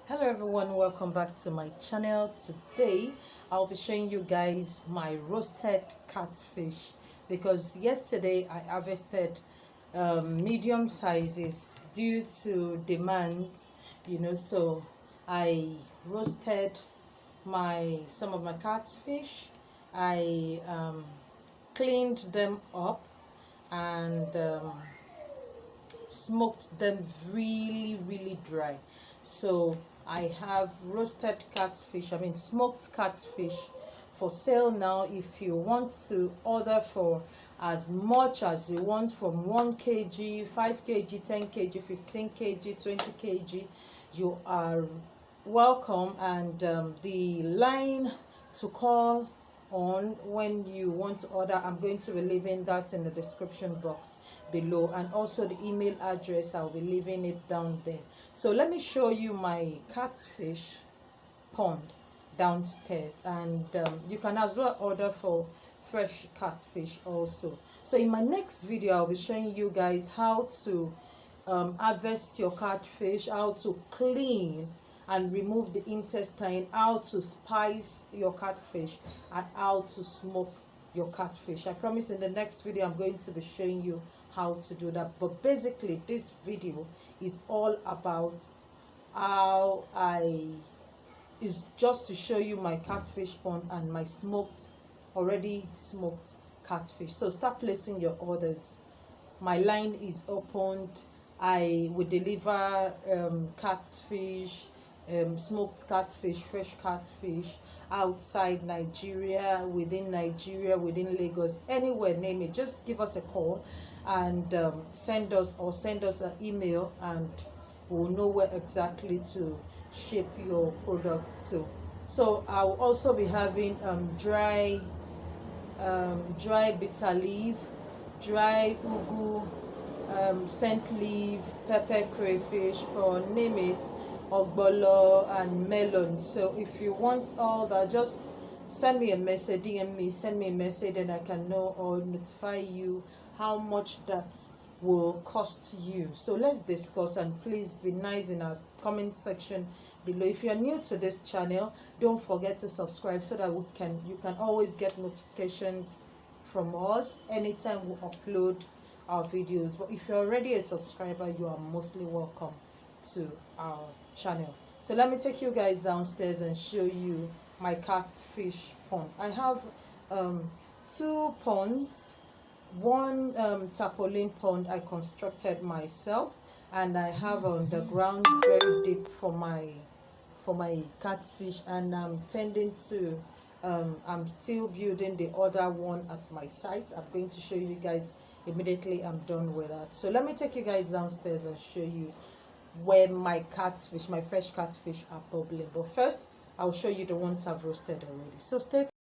Hello everyone, welcome back to my channel. Today I'll be showing you guys my roasted catfish, because yesterday I harvested medium sizes due to demand, so I roasted some of my catfish. I cleaned them up and smoked them really dry. So I have roasted catfish, smoked catfish for sale now. If you want to order for as much as you want, from 1 kg, 5 kg, 10 kg, 15 kg, 20 kg, you are welcome. And the line to call on when you want to order, I'm going to be leaving that in the description box below, and also the email address, I'll be leaving it down there. So let me show you my catfish pond downstairs, and you can as well order for fresh catfish also. So in my next video I'll be showing you guys how to harvest your catfish, how to clean and remove the intestine, how to spice your catfish, and how to smoke your catfish. I promise in the next video I'm going to be showing you how to do that. But basically this video is all about how is just to show you my catfish pond and my already smoked catfish. So start placing your orders. My line is opened. I will deliver catfish, smoked catfish, fresh catfish outside Nigeria, within Lagos, anywhere, name it. Just give us a call and send us an email, and we'll know where exactly to ship your product to. So I'll also be having dry bitter leaf, dry ugu, scent leaf, pepper, crayfish, prawn, name it, ogbolo, and melon. So if you want all that, just send me a message, DM me, send me a message, and I can know or notify you how much that will cost you. So let's discuss, and please be nice in our comment section below. If you're new to this channel, don't forget to subscribe so that you can always get notifications from us anytime we upload our videos. But if you're already a subscriber, you are mostly welcome to our channel. So let me take you guys downstairs and show you my catfish pond. I have 2 ponds. One tarpaulin pond I constructed myself, and I have underground very deep for my catfish, and I'm still building the other one at my site. I'm going to show you guys immediately I'm done with that. So let me take you guys downstairs and show you where my fresh catfish are bubbling. But first I'll show you the ones I've roasted already. So stay tuned.